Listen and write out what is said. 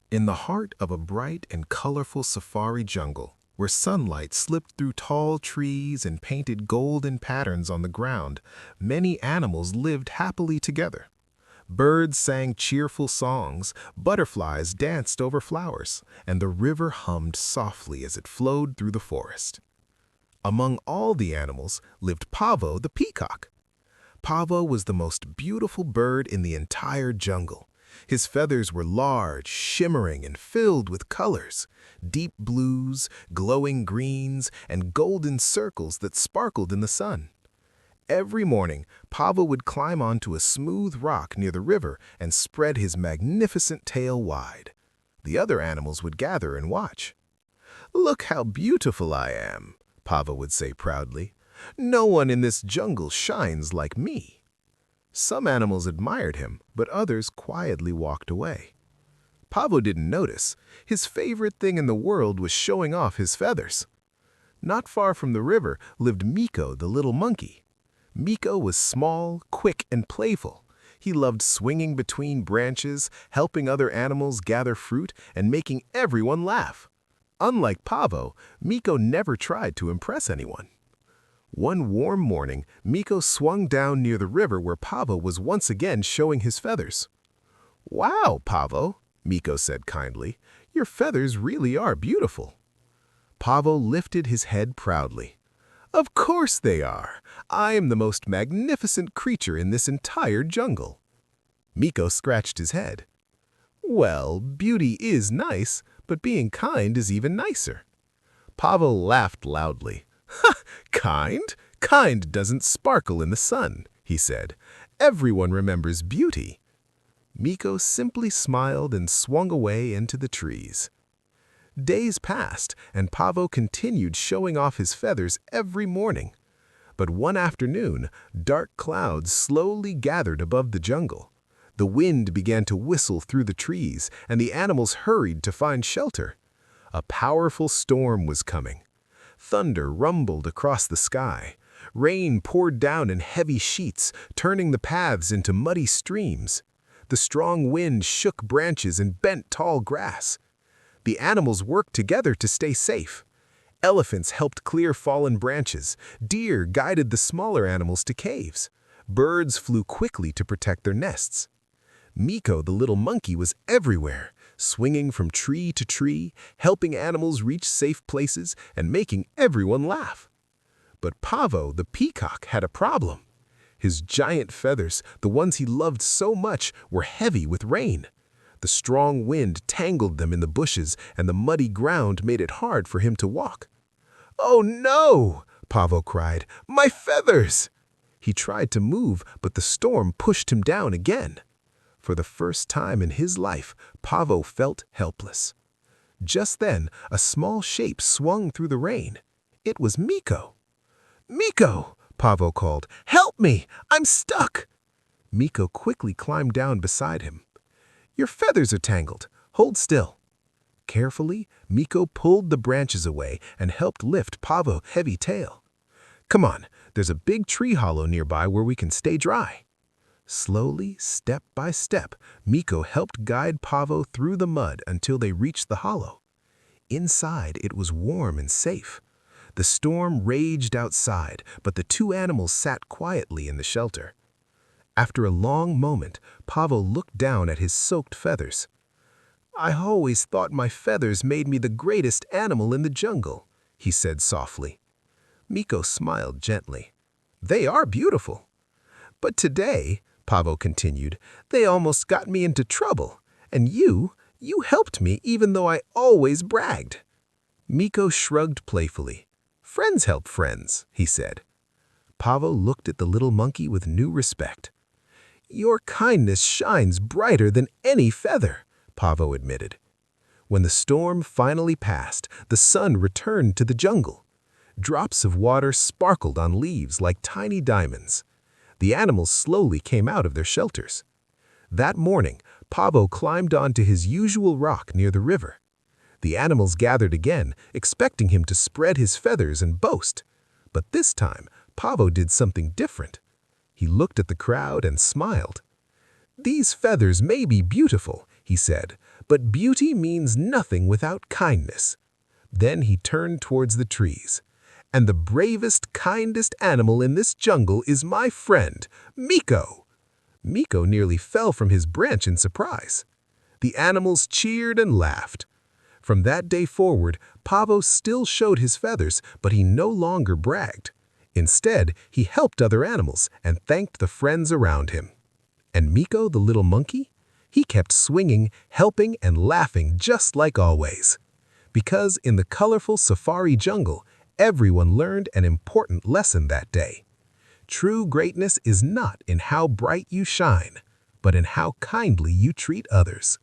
In the heart of a bright and colorful safari jungle, where sunlight slipped through tall trees and painted golden patterns on the ground, many animals lived happily together. Birds sang cheerful songs, butterflies danced over flowers, and the river hummed softly as it flowed through the forest. Among all the animals lived Pavo the peacock. Pavo was the most beautiful bird in the entire jungle. His feathers were large, shimmering, and filled with colors, deep blues, glowing greens, and golden circles that sparkled in the sun. Every morning, Pavo would climb onto a smooth rock near the river and spread his magnificent tail wide. The other animals would gather and watch. "Look how beautiful I am," Pavo would say proudly. "No one in this jungle shines like me." Some animals admired him, but others quietly walked away. Pavo didn't notice. His favorite thing in the world was showing off his feathers. Not far from the river lived Niko the little monkey. Niko was small, quick, and playful. He loved swinging between branches, helping other animals gather fruit, and making everyone laugh. Unlike Pavo, Niko never tried to impress anyone. One warm morning, Niko swung down near the river where Pavo was once again showing his feathers. "Wow, Pavo," Niko said kindly, "your feathers really are beautiful." Pavo lifted his head proudly. "Of course they are. I am the most magnificent creature in this entire jungle." Niko scratched his head. "Well, beauty is nice, but being kind is even nicer." Pavo laughed loudly. "Ha! Kind? Kind doesn't sparkle in the sun," he said. "Everyone remembers beauty." Niko simply smiled and swung away into the trees. Days passed, and Pavo continued showing off his feathers every morning. But one afternoon, dark clouds slowly gathered above the jungle. The wind began to whistle through the trees, and the animals hurried to find shelter. A powerful storm was coming. Thunder rumbled across the sky. Rain poured down in heavy sheets, turning the paths into muddy streams. The strong wind shook branches and bent tall grass. The animals worked together to stay safe. Elephants helped clear fallen branches. Deer guided the smaller animals to caves. Birds flew quickly to protect their nests. Niko the little monkey was everywhere, swinging from tree to tree, helping animals reach safe places and making everyone laugh. But Pavo the peacock had a problem. His giant feathers, the ones he loved so much, were heavy with rain. The strong wind tangled them in the bushes, and the muddy ground made it hard for him to walk. "Oh no!" Pavo cried. "My feathers!" He tried to move, but the storm pushed him down again. For the first time in his life, Pavo felt helpless. Just then, a small shape swung through the rain. It was Niko. "Niko!" Pavo called. "Help me! I'm stuck!" Niko quickly climbed down beside him. "Your feathers are tangled. Hold still." Carefully, Niko pulled the branches away and helped lift Pavo's heavy tail. "Come on, there's a big tree hollow nearby where we can stay dry." Slowly, step by step, Niko helped guide Pavo through the mud until they reached the hollow. Inside, it was warm and safe. The storm raged outside, but the two animals sat quietly in the shelter. After a long moment, Pavo looked down at his soaked feathers. "I always thought my feathers made me the greatest animal in the jungle," he said softly. Niko smiled gently. "They are beautiful. But today," Pavo continued, "they almost got me into trouble. And you helped me even though I always bragged." Niko shrugged playfully. "Friends help friends," he said. Pavo looked at the little monkey with new respect. "Your kindness shines brighter than any feather," Pavo admitted. When the storm finally passed, the sun returned to the jungle. Drops of water sparkled on leaves like tiny diamonds. The animals slowly came out of their shelters. That morning, Pavo climbed onto his usual rock near the river. The animals gathered again, expecting him to spread his feathers and boast. But this time, Pavo did something different. He looked at the crowd and smiled. "These feathers may be beautiful," he said, But beauty means nothing without kindness. Then he turned towards the trees. And the bravest, kindest animal in this jungle is my friend, Niko. Niko nearly fell from his branch in surprise. The animals cheered and laughed. From that day forward, Pavo still showed his feathers, but he no longer bragged. Instead, he helped other animals and thanked the friends around him. And Niko, the little monkey? He kept swinging, helping, and laughing just like always. Because in the colorful safari jungle, everyone learned an important lesson that day. True greatness is not in how bright you shine, but in how kindly you treat others.